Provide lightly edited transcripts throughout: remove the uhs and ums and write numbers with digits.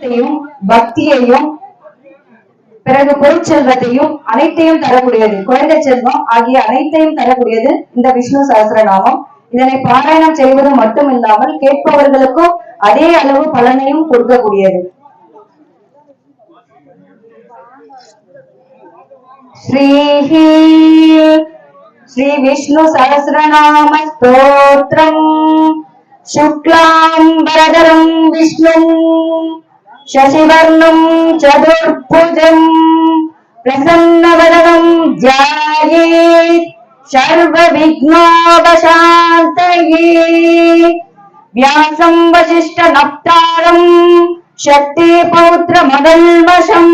ஞானத்தையும் பக்தியையும் பிறகு பொருட்செல்வத்தையும் அனைத்தையும் தரக்கூடியது, குழந்தை செல்வம் ஆகிய அனைத்தையும் தரக்கூடியது இந்த விஷ்ணு சஹஸ்ரநாமம். இதனை பாராயணம் செய்வது மட்டுமில்லாமல் கேட்பவர்களுக்கும் அதே அளவு பலனையும் கொடுக்கக்கூடியது. ஸ்ரீ விஷ்ணு சஹஸ்ரநாம ஸ்தோத்ரம். शुक्लांबरधरं विष्णुं शशिवर्णं चतुर्भुजं प्रसन्नवदनं ध्यायेत् सर्वविघ्नोपशान्तये। व्यासं वसिष्ठनप्तारं शक्तिपौत्रमगल्मषं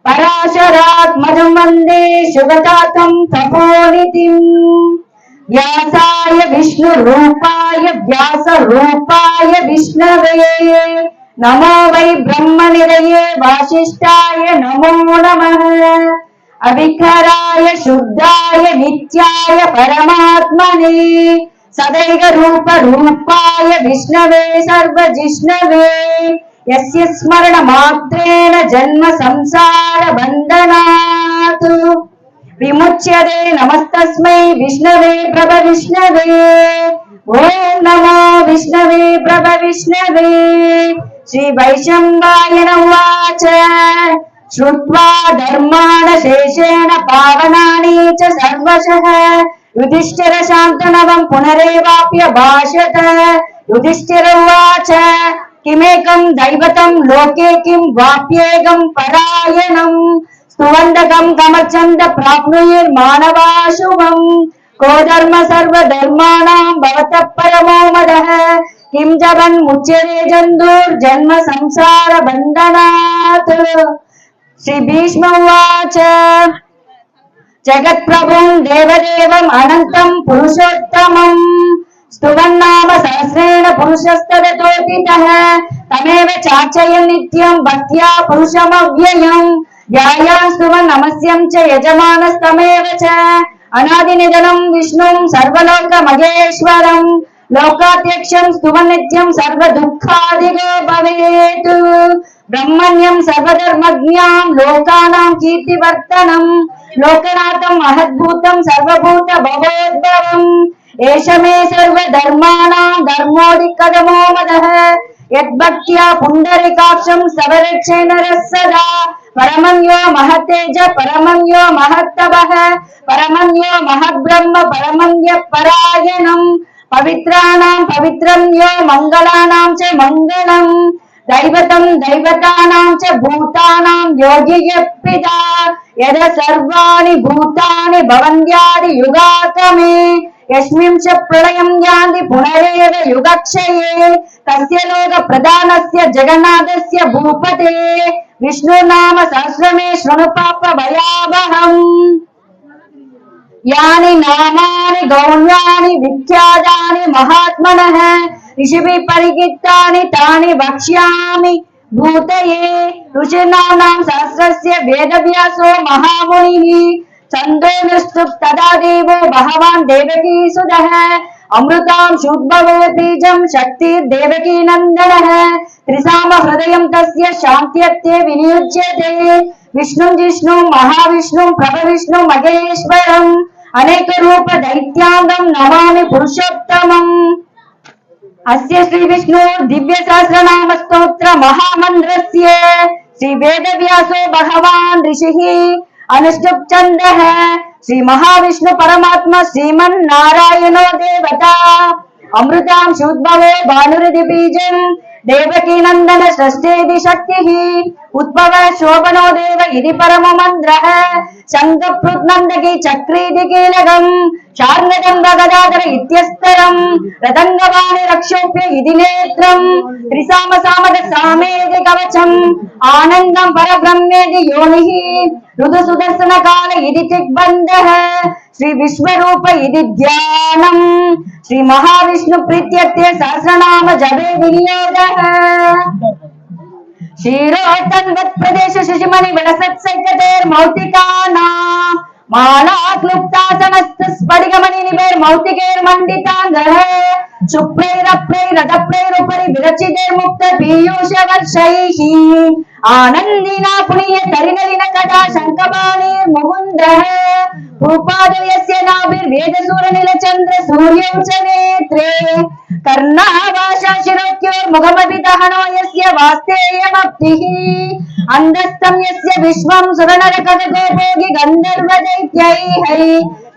पराशरात्मजं वन्दे सुगतातं तपोनिधिम्। व्यासाय विष्णु रूपाय व्यास रूपाय विष्णवे नमो वै ब्रह्मनिधये वासिष्ठाय नमो नमः। अविकराय शुद्धाय नित्याय परमात्मने सदैव रूप रूपाय विष्णवे सर्वजिष्णवे यस्य स्मरण मात्रेण जन्म संसार बन्धनात् विमुच्यते। नमस्तस्मै विष्णवे प्रभ विष्णवे। ओम नमो विष्णवे प्रभ विष्णवे। श्री वैशंपायन उवाच श्रुत्वा धर्माण शेषेण पावनानि च सर्वशः युधिष्ठिर शान्तनवं पुनरेवाप्य भाषत। युधिष्ठिर उवाच किमेकं दैवतं लोके किं वाप्येकं परायणम् स्तुवन्दकं कमर्चन्द प्राप्नुर्मानवाशुभम् को धर्म सर्वधर्माणां भवतः परमो मदः किं जवन् मुच्यते जन्तुर्जन्म संसार बन्धनात्। श्री भीष्म उवाच जगत्प्रभुं देवदेवम् अनन्तं पुरुषोत्तमम् स्तुवन्नाम सहस्रेण पुरुषस्तदतोऽतितः तमेव चार्चयन् नित्यं भक्त्या पुरुषमव्ययम् ध्यायास्तुवन् नमस्यं च यजमानस्तमेव च अनादिनिधनं विष्णुं सर्वलोकमहेश्वरं लोकाध्यक्षं स्तुवन् नित्यं सर्वदुःखादिगो भवेत्। ब्रह्मण्यं सर्वधर्मज्ञां लोकानां कीर्तिवर्धनं लोकनाथं महद्भूतं सर्वभूत भवोद्भवम् एष मे सर्वधर्माणां धर्मोऽधिकतमो मदः यद्भक्त्या पुण्डरीकाक्षं सवरक्षेण सदा परमन्यो महतेज परमन्यो महत्तपः परमन्यो महद्ब्रह्म परमन्य परायणम् पवित्राणां पवित्रं यो मङ्गलानां च मङ्गलम् दैवतं दैवतानां च भूतानां योगियः पिता यद सर्वाणि भूतानि भवन्त्यादि युगात्मे यस्मिन् च प्रलयं यान्ति पुनरेव युगक्षये तस्य लोक प्रधानस्य जगन्नाथस्य भूपते विष्णुनाम सहस्रमे शृणु पाप भयावहम्। यानि नामानि गौण्यानि विख्यातानि महात्मनः ऋषिभिः परिकीर्तानि तानि वक्ष्यामि भूतये। ऋषीणां सहस्रस्य वेदव्यासो महामुनिः छन्दोनुष्टुप् तदा देवो भगवान् देवकीसुतः अमृतां शुद्भवो बीजं शक्तिर्देवकी नन्दनः त्रिसाम हृदयं तस्य शान्त्यर्थे विनियुज्यते। विष्णुं जिष्णुं महाविष्णुं प्रभविष्णुं महेश्वरम् अनेक रूप दैत्याङ्गं नमामि पुरुषोत्तमम्। अस्य श्री विष्णु दिव्य सहस्रनाम स्तोत्र महामन्त्रस्य श्री वेदव्यासो भगवान् ऋषिः अनुष्टुप् छन्दः श्री महाविष्णु परमात्मा श्रीमन्नारायणो देवता अमृतां शुद्भवो भानुरिति बीजं देवकी नंदन षष्ठेति शक्तिः उद्भव शोभनो देव इति परमो मन्त्रः शङ्खपृत्नन्दकी चक्रीति कीलकम् शार्ङ्गजं गदाधर इत्यस्तरम् रतङ्गवाणि रक्षोप्य इति नेत्रम् त्रिसाम सामक सामेति कवचम् आनन्दं परब्रह्मेति योनिः ऋतु सुदर्शन काल इति चिग्बन्धः श्री विश्वरूप इति ध्यानम् श्री महाविष्णु प्रीत्यर्थे सहस्रनाम जपे विनियोगः। क्षीरोत्तन्वत् प्रदेश शिशुमणि विलसत्सैकतेर्मौक्तिकानां माला क्लुप्तासनस्त स्फटिकमणि निभैर्मौक्तिकैर्मण्डिताङ्गः शुक्लैरप्रैरदप्रैरुपरि विरचितैर्मुक्त पीयूषवर्षैः आनन्दिना पुनीय तरिनलिन कदा शङ्खपाणिर्मुकुन्दः भूपादयस्य नाभिर्वेदसूरनिलचन्द्र सूर्यौ च नेत्रे कर्णाभाषा शिरोक्योर्मुखमभिदहनो यस्य वास्तेयमप्तिः अन्धस्थं यस्य विश्वं सुरनरकटगोपोगि गन्धर्वदैत्यैः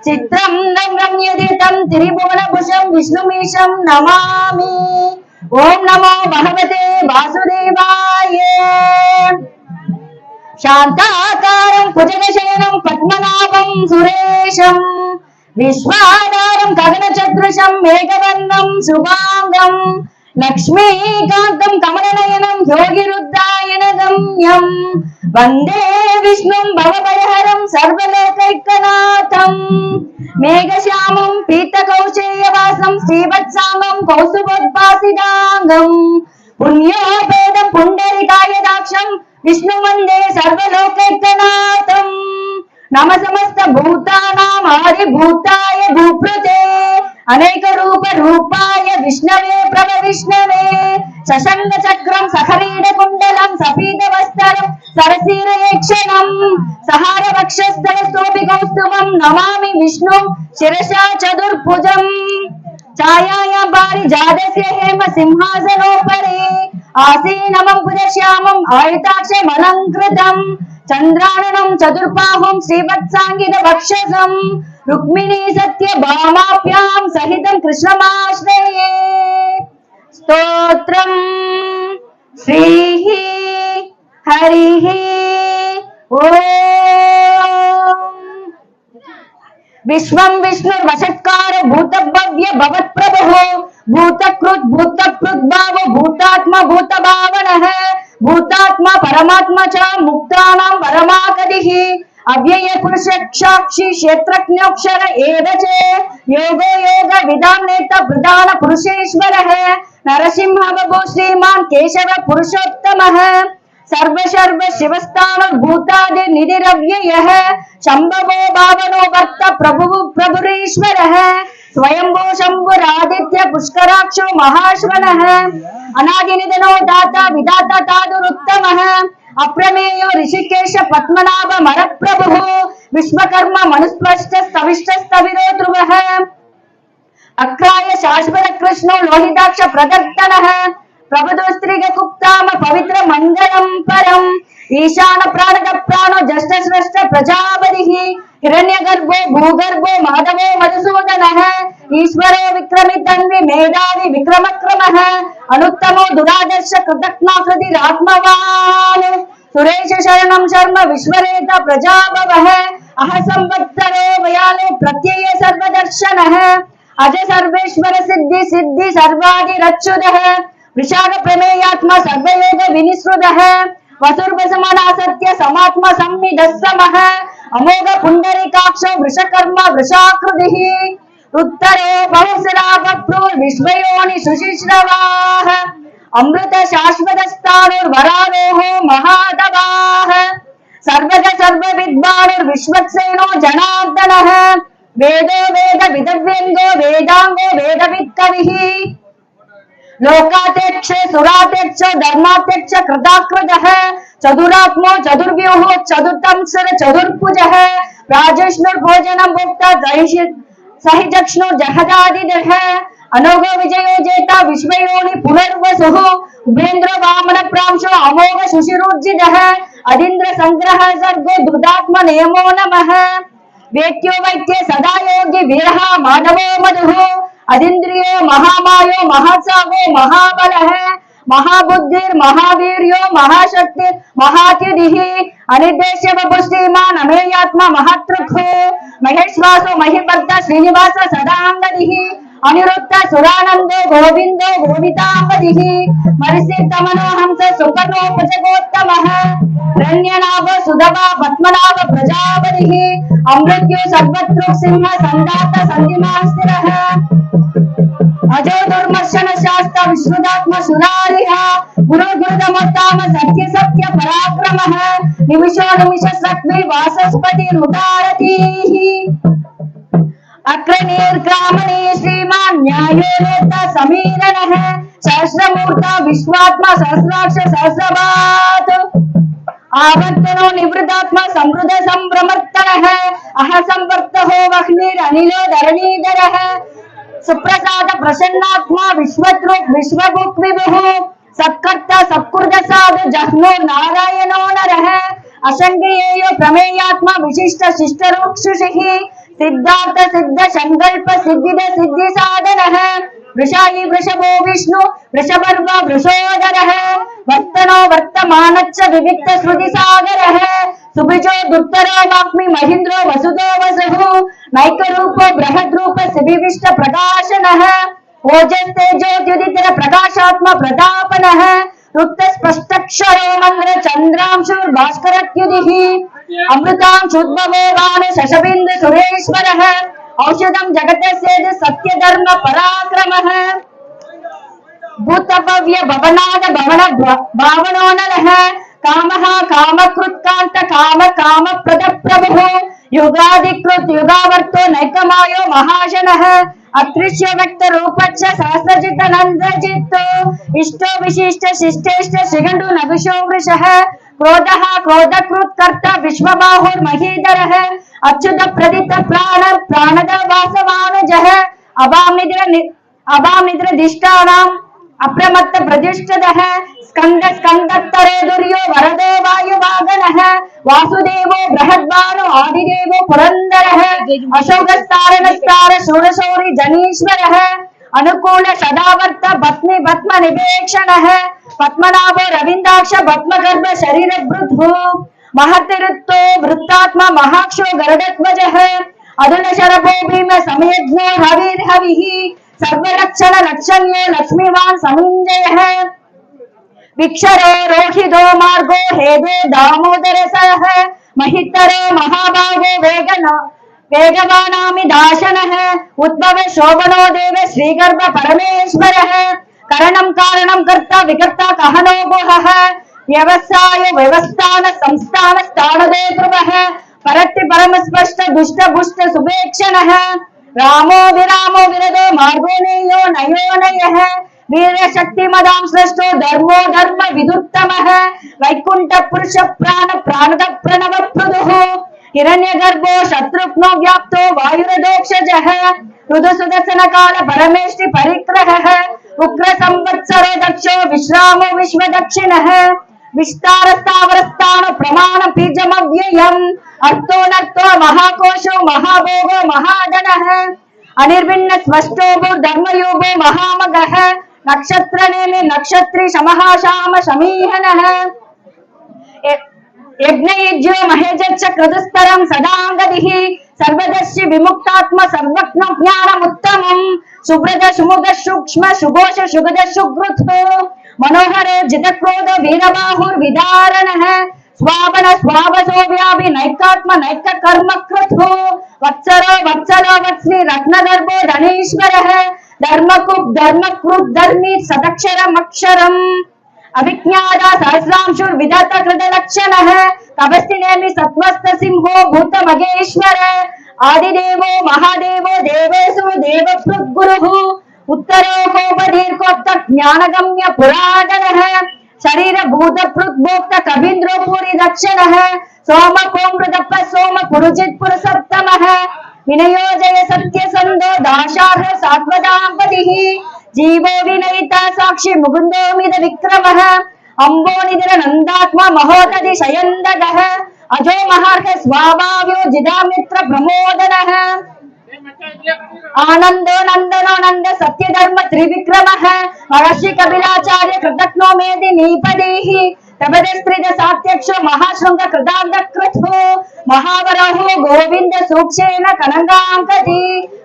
चित्रं रम्यतीर्थं त्रिभुवनभूषं विष्णुमीशं नमामि। ओम नमो भगवते वासुदेवाय। शांताकारं भुजगशयनं पद्मनाभं सुरेशं विश्वाधारं गगनचदृशं मेघवर्णं शुभांगं लक्ष्मीकान्तं कमलनयनं योगिरुद्रायणगम्यं वन्दे विष्णुं भवभयहरं सर्वलोकैकनाथं मेघश्यामं पीतकौशेयवासं श्रीवत्सांगं कौस्तुभोद्भासितांगं पुण्योपेदं पुण्डरीकायदाक्षं विष्णु वन्दे सर्वलोकैकनाथं नम समस्त भूतानां आदिभूताय भूभृते अनेक रूप रूपाय विष्णवे प्रभ विष्णवे शशंक चक्रं सखरीड कुंडलं सफीद वस्त्रं सरसीरयक्षणं सहार वक्षस्थल स्तोभि कौस्तुभं नमामि विष्णुं शिरसा चतुर्भुजं छायाया पारिजातस्य हेम सिंहासनोपरि आसीनमं पुजश्यामं आयुताक्षमलङ्कृतं चंद्राननं चतुर्बाहुं श्रीवत्सांगित वक्षसं रुक्मिणी सत्यभामाभ्यां सहितं कृष्णमाश्रये। स्तोत्रं श्रीः हरिः ओम। विश्वं विष्णुर्वषट्कार भूतभव्य भवत्प्रभुः भूतकृत् भूतकृद्भावो भूतात्मा भूतभावनः भूतात्मा परमात्मा च मुक्तानां परमागतिः अव्यय पुरुषसाक्षी क्षेत्रज्ञोक्षर एव च योगो योग विदां नेता प्रधान पुरुषेश्वरः नरसिंहवभो श्रीमान् केशव पुरुषोत्तमः सर्व सर्व शिवस्थानभूतादि निधिरव्ययः शम्भवो भावनो भक्त प्रभुः प्रभुरीश्वरः स्वयंभो शंभुरादित्य पुष्कराक्षो महाश्वनः अनादिनिधनो दाता विधाता तादुरुत्तमः अप्रमेयो ऋषिकेश पद्मनाभ मरप्रभुः विश्वकर्म मनुस्पृष्ट स्तविष्ट स्तविरो ध्रुवः अक्राय शाश्वत कृष्णो लोहिताक्ष प्रदर्शनः प्रभुदोस्त्रिग कुप्ताम पवित्र मंगलम परम ईशान प्राणद प्राणो जष्ट श्रेष्ठ प्रजापतिः हिरण्यगर्भो भूगर्भो माधवो मधुसूदनः ईश्वरो विक्रमितन्वि मेधावि विक्रमक्रमः अनुत्तमो दुरादर्श कृतज्ञाकृतिरात्मवान् सुरेश शरणं शर्म विश्वरेता प्रजाभवः अह संवत्सरो वयालो प्रत्यय सर्वदर्शनः अज सर्वेश्वर सिद्धि सिद्धि सर्वादिरच्युतः विशाल प्रमेयात्मा सर्वयोग विनिसृतः वसुर्वसमना सत्य समात्मा संविदस्समः अमोघ पुंडरीकाक्ष वृषकर्म वृषाकृतिः उत्तरो बहुसराभप्रो विश्वयोनि सुशिश्रवाः अमृत शाश्वत स्थाणुर्वरारोहो महादवाः सर्वज सर्वविद्वानुर्विश्वक्सेनो जनार्दनः वेदो वेद विदव्यङ्गो वेदांगो वेदवित्कविः लोकाध्यक्ष सुराध्यक्ष धर्माध्यक्ष कृताकृतः चतुरात्मो चतुर्व्यूह चतुर्थंसर चतुर्भुजः राजष्णुर्भोजनं भोक्ता सहिजक्ष्णो जहदादिदः अनोघो विजयो जेता विश्वयोनि पुनर्वसुः उभेन्द्र वामन प्रांशो अमोघ सुशिरोर्जितः अदिन्द्र संग्रह सर्गो दुर्दात्म नेमो नमः वेत्यो वैद्य सदा योगी वीरः माधवो मधुः अदिन्द्रियो महामायो महासागो महाबलः महाबुद्धिर् महावीर्यो महाशक्तिर् महात्युदिः अनिर्देश्य वपुश्रीमान् अमेयात्मा महातृखो महेश्वासो महिभक्त श्रीनिवास सदांगदिः अनिरुद्ध सुरानंदो गोविंदो गोवितांगदिः मरिसितमनो हंस सुकनो पचगोत्तमः रण्यनाभ सुधवा पद्मनाभ प्रजापतिः अमृत्यो सर्वत्र सिंह संदात संधिमास्तिरः अजो दुर्मर्शन शास्त्र विश्वदात्म सुरारिः गुरु गुरुदमोत्तम सत्य सत्य पराक्रमः निमिषो निमिष सत्वी वासस्पति उदारतीः अग्रणीर्ग्रामणी श्रीमान न्यायोनेता समीरणः सहस्रमूर्ता विश्वात्मा सहस्राक्ष सहस्रपात् आवर्तनो निवृतात्मा समृद्ध संभ्रमर्तनः अह संवर्तहो वह्निरनिलो धरणीधरः सुप्रसाद प्रसन्नात्मा विश्वद्रुक् विश्वभुक् विभुः सत्कर्ता सत्कृत साधु जह्नो नारायणो नरः असंज्ञेयो प्रमेयात्मा विशिष्ट शिष्टरूक्षुषिः सिद्धार्थ सिद्ध संकल्प सिद्धिद सिद्धि साधनः वृषायि वृषभो विष्णु वृषभर्व वृषोदरः वर्तनो वर्तमानच्च विविक्त श्रुति सागरः सुभिजो दुत्तरो वाग्मि महीन्द्रो वसुतो वसुः नैक रूपो बृहद् रूप शिविविष्ट प्रकाशनः ओजस् तेजोद्युदितर प्रकाशात्मा प्रतापनः रुक्त स्पष्टक्षरो मंद्र चंद्रांशुर् भास्करत्युदिः अमृतांशुद्भवो वाण शशबिंदु सुरेश्वरः औषधं जगतस्येद सत्य धर्म पराक्रमः भूतभव्य भवनाद भवन भावनोनलः कामः कामकृत्कान्त काम काम प्रद प्रभुः युगादिकृत युगावर्तो नैकमायो महाशनः अदृश्य व्यक्त रूपच्च सहस्रजित नंद्रजित्तो इष्टो विशिष्ट शिष्टेष्ट शिगंडु नगुशो वृषः क्रोधः क्रोधकृत् कर्ता विश्वबाहुर्महीधरः अच्युत प्रदित प्राण प्राणद वासवानुजः अभाम निद्र दिष्टानाम् अप्रमत्त प्रतिष्ठदः स्कंद स्कंदत्तरो दुर्यो वरदो वायुवागनः वासुदेवो बृहद्भानु आदिदेवो पुरंदरः अशोकस्तारणस्तार शूरशौरि जनीश्वरः अनुकूल सदावर्त भस्मि भस्म निवेक्षणः पद्मनाभो रविंदाक्ष भस्मगर्भ शरीर वृद्धो महतिरुत्तो वृत्तात्मा महाक्षो गरुडध्वजः अदुन शरभो भीम समयज्ञो हविर्हविः सर्वलक्षण लक्षण्यो लक्ष्मीवान् समिञ्जयः विक्षरो रोहितो मार्गो हेदो दामोदरसः महितरो महाभागो वेगवानामि दाशनः उद्भव शोभनो देव श्रीगर्भ परमेश्वरः करणं कारणं कर्ता विकर्ता कहनो गुहः व्यवसाय व्यवस्थान संस्थान स्थानदो ध्रुवः परट्टि परम स्पष्ट दुष्ट पुष्ट सुभेक्षणः रामो विरामो विरदो मार्गो नेयो नयो नयः वीर शक्ति मदां सृष्टो धर्मो धर्म विदुत्तमः वैकुंठ पुरुष प्राण प्राणद प्रणव पृदुः हिरण्यगर्भो शत्रुघ्नो व्याप्तो वायुरदोक्षजः ऋतु सुदर्शन काल परमेष्टि परिग्रहः उग्र संवत्सरो दक्षो विश्रामो विश्व दक्षिणः विस्तार स्थावर स्थान प्रमाण बीजमव्ययम् अर्थोनर्थो महाकोशो महाभोगो महाधनः अनिर्भिन्न स्पष्टो धर्मयोगो महामगः नक्षत्र नेमि नक्षत्री समहाशाम समीहनः यज्ञयुज्यो महेजच्च कृतस्तरं सदांगदिः सर्वदस्य विमुक्तात्म सर्वज्ञ ज्ञानमुत्तमम् सुब्रत सुमुख सूक्ष्म सुघोष सुगद सुगृतो मनोहर जितक्रोध वीरबाहुर्विदारणः स्वापन स्वावसो व्यापि नैकात्म नैक कर्म कृतो वत्सरो वत्सलो वत्सली रत्नगर्भो धनीश्वरः धर्मकुप् धर्मकृत् धर्मी सदक्षरमक्षरम् अभिज्ञाता सहस्रांशुर्विदत कृत लक्षणः कपस्तिनेमि सत्वस्त सिंहो भूत मगेश्वर आदिदेवो महादेवो देवेषु देवकृद्गुरुः उत्तरो कोपदीर्घोक्त ज्ञानगम्य पुरातनः शरीर भूत भोक्त कवीन्द्रो पुरी दक्षिणः सोम कोमृतप सोम पुरुजित् पुरुषोत्तमः विनयोजय सत्यसन्धो दाशार्ह सात्वदापतिः जीवो विनयिता साक्षी मुकुंदो मिद विक्रमः अंबो निधिर नंदात्मा महोदधि शयन्दगः अजो महार्घ स्वाभाव्यो जिदामित्र प्रमोदनः आनंदो नंदनो नंद सत्य धर्म त्रिविक्रमः महर्षि कपिलाचार्य कृतज्ञो मेदि नीपदीः तपदस्त्रिद सात्यक्षो महाशृंग कृतांगकृतो महावराहो गोविंद सूक्षेण कनकांकति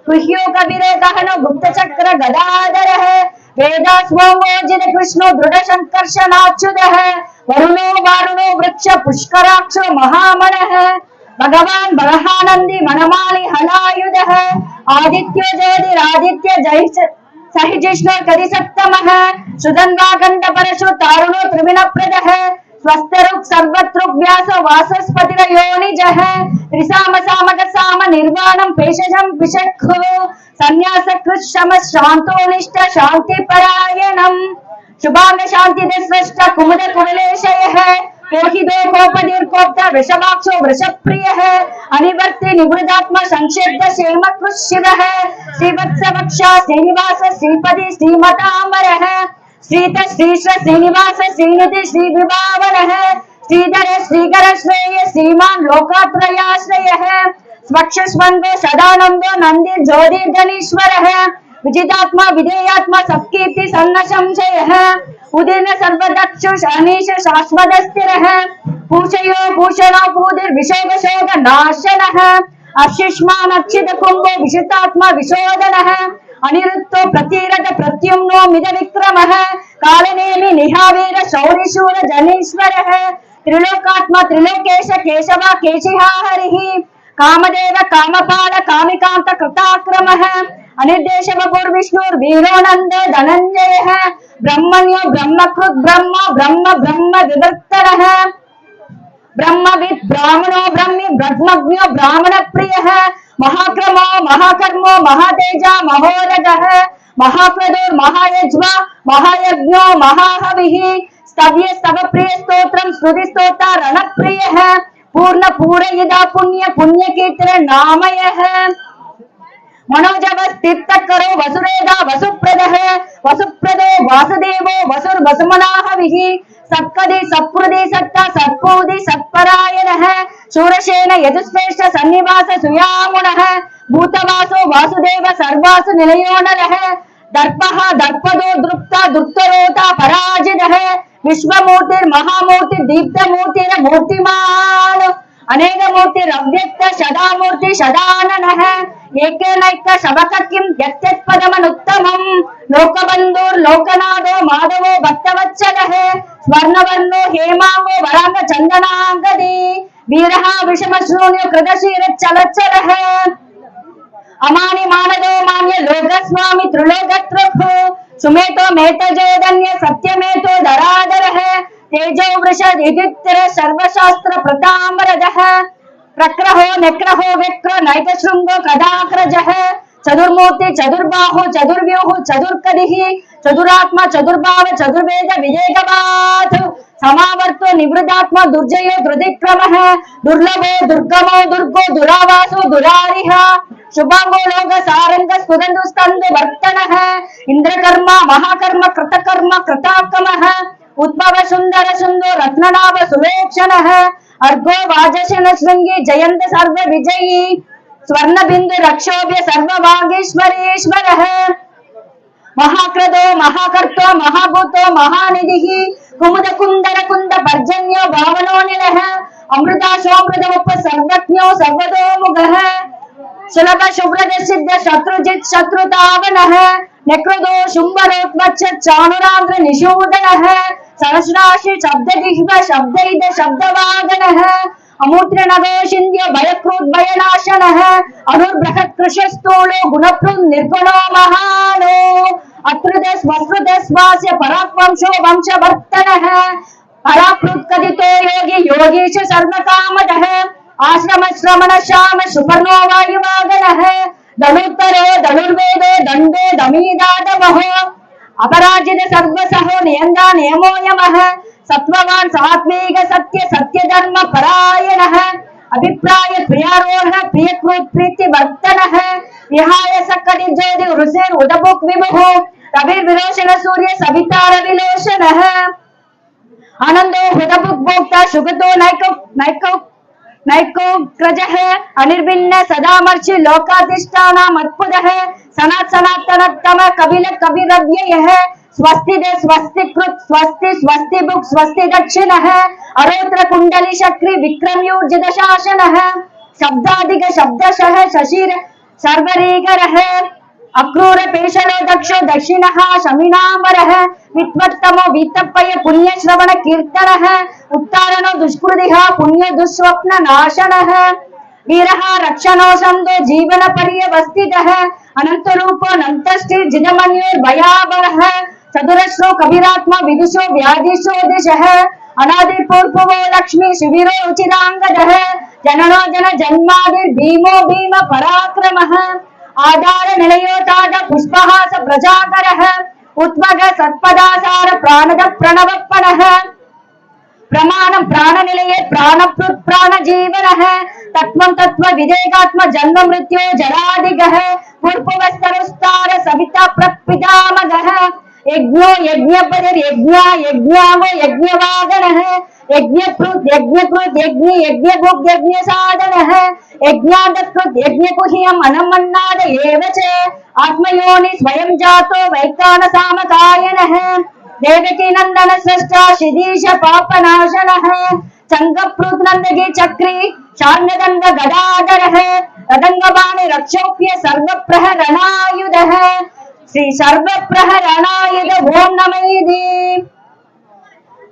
गुह्यो कबीरो गहनो गुप्त चक्र गदाधरः वेदास्वोजित कृष्णो दृढ़ संकर्षणाच्युतः वरुणो वारुणो वृक्ष पुष्कराक्षो महामनः भगवान बरहानंदी मनमाली हलायुधः आदित्यो ज्योतिरादित्य जय सहिजिष्णु करिसप्तमः सुदन्वाकण्ठ परशु तारुणो त्रिविणप्रदः स्वस्थरुक् सर्वतृक् व्यास वासस्पतिर्योनिजः त्रिसाम सामक साम निर्वाणं पेशजं पिशक्खु संन्यास कृच्छम शांतो निष्ठ शांति परायणम् शुभांग शांति दृष्ट कुमुद कुमलेशयः कोहिदो कोपदीर्कोप्त वृषभाक्षो वृषप्रियः अनिवर्ति निवृदात्मा संक्षेप्त क्षेम कृच्छिवः श्रीवत्सवक्षा श्रीनिवास श्रीपति श्रीमतामरः श्रीत श्रीश्र श्रीनिवास श्रीनिधि श्रीविभावनः श्रीधर श्रीकर श्रेय श्रीमान लोकात्रयाश्रयः स्वक्षस्वंदो सदानंदो नंदी ज्योतिर्गणेश्वरः विजितात्मा विधेयात्मा सत्कीर्ति सन्न संशयः उदीर्ण सर्वदक्षुष अनीश शाश्वत स्थिरः पूषयो भूषणो भूतिर्विशोग शोग नाशनः अशिष्मान अक्षित कुंभो विशितात्मा विशोधनः अनिरुद्धो प्रतीरथ प्रत्युम्नो मिद विक्रमः कालनेमि निहावीर शौरिशूर जनेश्वरः त्रिलोकात्मा त्रिलोकेश केशव केशिहा हरिः कामदेव कामपाल कामिकांत कृताक्रमः अनिर्देश वपुर्विष्णुर्वीरोनंद धनंजयः ब्रह्मण्यो ब्रह्मकृत् ब्रह्म ब्रह्म ब्रह्म विवर्तनः ब्रह्मविद् ब्राह्मणो ब्रह्मी ब्रह्मज्ञो ब्राह्मण प्रियः महाक्रमो महाकर्मो महातेजा महोरगः महाक्रदुर् महायज्वा महायज्ञो महाहविः स्तव्य स्तव प्रिय स्तोत्रं स्तुति स्तोत्र रणप्रियः पूर्ण पूरयिदा पुण्य पुण्य कीर्तन नामयः मनोजवस्तीर्थकरो वसुरेदा वसुप्रदः वसुप्रदो वासुदेवो वसुर वसुमनाहविः सत्कदि सत्कृदि सत्ता सत्पूदि सत्परायणः शूरसेन यजुश्रेष्ठ सन्निवास सुयामुनः भूतवासो वासुदेव सर्वासु निलयो नरः दर्पः दर्पदो दृप्ता दुर्तरोता पराजितः विश्वमूर्तिर् महामूर्ति दीप्तमूर्तिर मूर्तिमान् अनेक मूर्ति अव्यक्त सदामूर्ति सदाननः एकेनैक शबकिं यत्पदमनुत्तमम् लोकबन्धुर् लोकनाथो माधवो भक्तवत्सलः स्वर्णवर्णो हेमांगो वरांग चन्दनांगदी वीरः विषमशून्यो कृतशीरच्चलच्चलः अमानि मानदो मान्य लोकस्वामी त्रिलोकत्रभु सुमेतो मेतजोदन्य सत्यमेतो धराधरः तेजो वृषद इदित्र सर्वशास्त्र प्रतामरजः प्रक्रहो नेक्रहो विक्र नैक शृंगो कदाक्रजः चतुर्मूर्ति चतुर्बाहो चतुर्व्यूह चतुर्कदिः चतुरात्मा चतुर्भाव चतुर्वेद विजयगवात् समावर्तो निवृदात्मा दुर्जयो दुर्दिक्रमः दुर्लभो दुर्गमो दुर्गो दुरावासो दुरारिः शुभांगो लोक सारंग स्कुदंदु स्तंदु वर्तनः इंद्रकर्म महाकर्म कृतकर्म कृताकमः उद्भव सुंदर सुंदो रत्ननाभ सुलोचनः अर्घो वाजशन श्रृंगी जयंत सर्व विजयी स्वर्ण बिंदु रक्षोभ्य सर्व वागीश्वरेश्वरः महाक्रदो महाकर्तो महाभूतो महानिधिः कुमुद कुंदर कुंद पर्जन्यो भावनो निलः अमृताशोमृतमुप सर्वज्ञो सर्वतोमुखः सुलभ शुभ्रद सिद्ध शत्रुजित शत्रुतावनः नकृदो शुंभरोत्वच्छ चाणुराग्र निषूदनः सहस्राशि शब्ददिह्व शब्दैद शब्दवादनः अमूत्र नगोषिन्द्य भयक्रोध भयनाशनः अनुर्बृहत् कृशस्थूलो गुणप्रुन् निर्गुणो महानो अत्रुदस् वस्त्रुदस्वास्य पराक्वंशो वंशवर्तनः पराकृत् कथितो योगी योगीश सर्वकामदः आश्रम श्रमण श्याम सुपर्णो वायुवागनः धनुर्धरो धनुर्वेदो दण्डो दमीदादमहो अपराजित सर्वसहो नियन्दा नियमो यमः सत्ववान् सात्विक सत्य सत्य धर्म परायणः अभिप्राय प्रियारोहण प्रियकृत प्रीति वर्तनः विहाय सकटि ज्योति ऋषिर् उदपुक् विभुः रविर्विरोचन सूर्य सविता रविलोचनः आनंदो हृदपुक् भोक्ता सुगतो नैको क्रजः अनिर्भिन्न सदामर्षि लोकाधिष्ठानम् अद्भुतः सनातनतम कपिल कविरव्ययः स्वस्ति दे स्वस्ति कृत स्वस्ति स्वस्ति बुक स्वस्ति दक्षिणः अरोत्र कुंडली शक्रि विक्रम्योर्जित शासनः शब्दाधिक शब्दशः शशिर सर्वरीकरः अक्रूर पेशलो दक्षो दक्षिणः शमिनामरः वित्वत्तमो वीतपय पुण्य श्रवण कीर्तनः उत्तारणो दुष्कृतिः पुण्य दुःस्वप्न नाशनः वीरः रक्षणो संदो जीवन पर्यवस्थितः अनंत रूपो अनंतष्टि जिदमन्योर्भयावहः चतुरश्रो कबीरात्मा विदुषो व्याधिशो दिशः अनादिपूर्वो लक्ष्मी शिविरोचितांगदः जननो जन जन्मादिर् भीमो भीम पराक्रमः आधार निलयोताद पुष्पहास प्रजाकरः उत्वग सत्पदासार प्राणद प्रणवप्पनः प्रमाणं प्राण निलये प्राणप्रुत् प्राण जीवनः तत्त्वं तत्त्व विदेगात्म जन्म मृत्यु जरादिगः पूर्वस्तरुस्तार सविता प्रपितामगः यज्ञो यज्ञपतिर्यज्ञा यज्ञामो यज्ञवागणः यज्ञकृत् यज्ञकृत् यज्ञ यज्ञभुग् यज्ञसाधनः यज्ञादकृत् यज्ञकुह्यम् अनमन्नाद एव च आत्मयोनि स्वयं जातो वैतानसामकायनः देवकी नंदन सृष्टा शिदीश पापनाशनः चंगप्रुत नंदगी चक्री शार्णदंड गदाधरः रदंगबाणि रक्षोप्य सर्वप्रहरणायुधः श्री सर्वप्रहरणायुध ओम नमः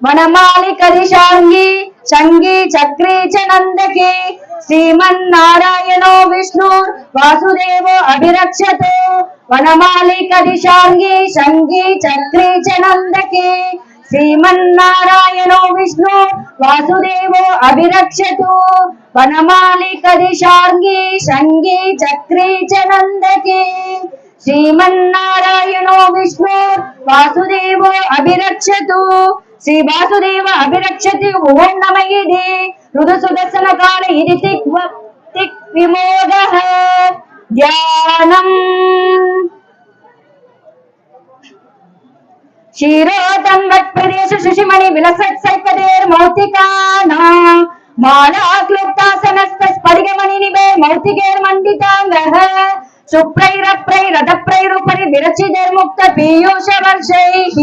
वनमाली करिशांगी शंगी चक्री च नंदकी श्रीमन्नारायणो विष्णु वासुदेवो अभिरक्षतु वनमाली कदिशांगी शंगी चक्री च नंदकी श्रीमन्नारायणो विष्णु वासुदेवो अभिरक्षतु वनमाली कदिशांगी शंगी चक्री च नंदकी श्रीमन्नारायणो विष्णु वासुदेवो अभिरक्षतु श्री वासुदेव अभिरक्षति ओम नमः ऋतु सुदर्शन काल इति तिक् विमोगः ध्यानम् क्षीरोदं वत्प्रदेश शुशिमणि विलसत् सैकदेर्मौक्तिकानां माला क्लुप्तासनस्तस्फटिकमणि निभे मौक्तिकैर्मण्डिताङ्गः शुप्रैरप्रैरदप्रैरुपरि विरचितैर्मुक्त पीयूष वर्षैः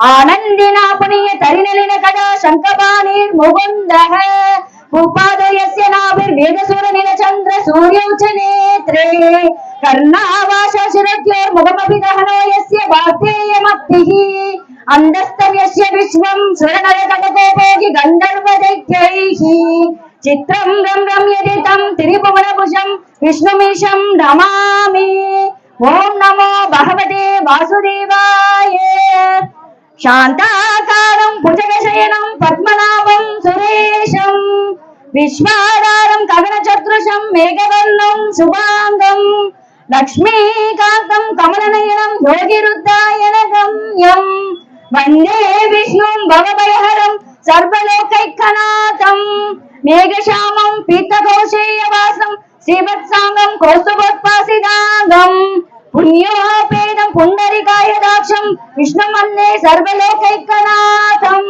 आनन्दिना पुनीय तरिनलिन कदा शङ्खपाणिर्मुकुन्दः भूपादयस्य नाभिर्वेदसूरनिलचन्द्र सूर्यौ च नेत्रे कर्णावाशशिरज्ञोर्मुखमपि दहनो यस्य वार्तेयमप्तिः अन्दस्तव्यस्य विश्वं सुरनरकटकोपोगि गन्धर्वदैत्यैः चित्रं रम्यदितं त्रिभुवनभुजं विष्णुमीशं नमामि ॐ नमो भगवते वासुदेवाय शान्ताकारं भुजगशयनं पद्मनाभं सुरेशं विश्वाधारं गगनचतुर्भुजं मेघवर्णं शुभांगं लक्ष्मीकान्तं कमलनयनं योगिरुद्रायणगम्यं वन्दे विष्णुं भवभयहरं सर्वलोकैकनाथं मेघश्यामं पीतकौशेयवासं श्रीवत्सांगं कौस्तुभोत्पासितांगं पुण्योपेदं पुण्डरीकायदाक्षं विष्णुमन्ये सर्वलोकैकनाथं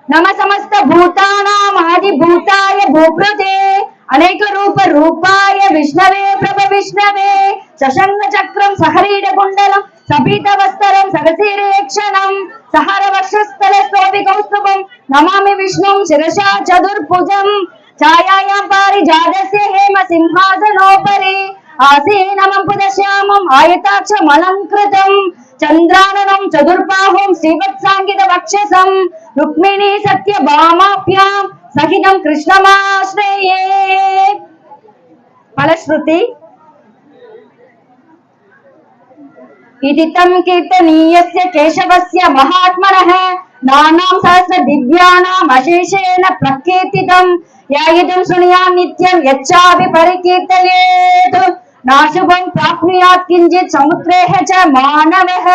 नम समस्त भूतानां आदिभूताय भूप्रते अनेक रूप रूपाय विष्णवे प्रभ विष्णवे शशंग चक्रं सहरीड कुंडलं सपीत वस्त्रं सरसीरेक्षणं सहर वक्षस्थल स्तोभि कौस्तुभं नमामि विष्णुं शिरसा चतुर्भुजं छायायां पारिजातस्य हेम सिंहासनोपरि आसीनमं पुदश्यामम् आयताक्षमलङ्कृतं चन्द्राननं चतुर्बाहुं श्रीवत्साङ्गित वक्षसं रुक्मिणी सत्यभामाभ्यां सहितं कृष्णमाश्रये फलश्रुति इति तं कीर्तनीयस्य केशवस्य महात्मनः नानां सहस्र दिव्यानाम् अशेषेण प्रकीर्तितं यायिदं शृणुयात् नित्यं यच्चापि परिकीर्तयेत् नाशुभं प्राप्नुयात् किञ्चित् समुद्रेः च मानवः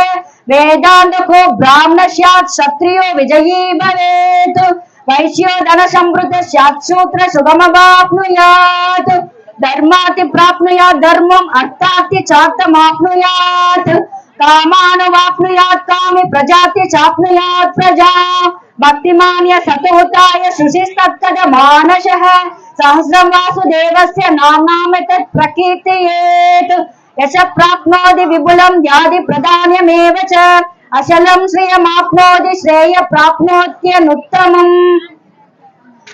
वेदान्तको ब्राह्मण स्यात् क्षत्रियो विजयी भवेत् वैश्यो धन संवृत स्यात् शूद्र सुखमवाप्नुयात् धर्माति प्राप्नुयात् धर्मम् अर्थाति चार्थमाप्नुयात् कामानुवाप्नुयात् कामि प्रजाति चाप्नुयात् प्रजा भक्तिमान्य सतोताय शुचिस्तत्तद मानसः सहस्रं वासुदेवस्य नाम्नाम तत् प्रकीर्तयेत् यश प्राप्नोति विपुलं यादि प्रधान्यमेव च अचलं श्रियमाप्नोति श्रेय प्राप्नोत्यनुत्तमम्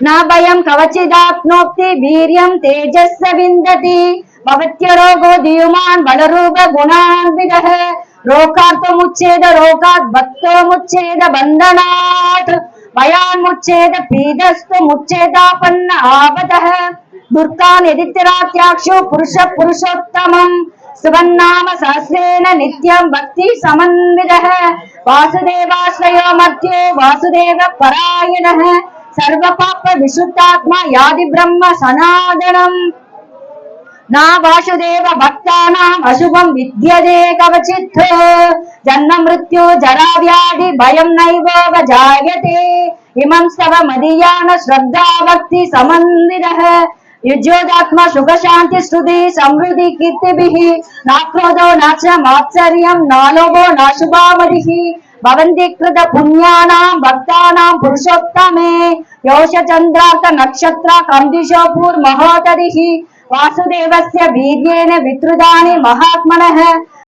न भयं कवचिदाप्नोति वीर्यं तेजस्स विन्दति भवत्यरोगो दीयमान् बलरूप गुणान्वितः रोगार्थमुच्चेद रोगात् भक्तोमुच्चेद बन्धनात् भयान्मुच्चेद पीडस्तु मुच्चेदापन्न आवतः दुर्गान् यदित्यरात्याक्षु पुरुष पुरुषोत्तमम् सुवन्नाम सहस्रेण नित्यं भक्ति समन्वितः वासुदेवाश्रयो मर्त्यो वासुदेव परायणः सर्व पाप विशुद्धात्मा यादि ब्रह्म सनातनम् ना वासुदेव भक्तानाम् अशुभं विद्यते कवचित् जन्म मृत्यु जरा व्याधि भयं नैवोपजायते इमं स्तव मदीयान श्रद्धा भक्ति समन्वितः युज्योदात्मा सुख शांति स्तुति समृद्धि कीर्तिभिः नाक्रोधो नाच मात्सर्यं नालोभो नाशुभामतिः भवन्ति कृत पुण्यानां भक्तानां पुरुषोत्तमे योष चन्द्रार्क नक्षत्र कंदिशो पूर्महोदधिः वासुदेवस्य वीर्येण वितृदानि महात्मनः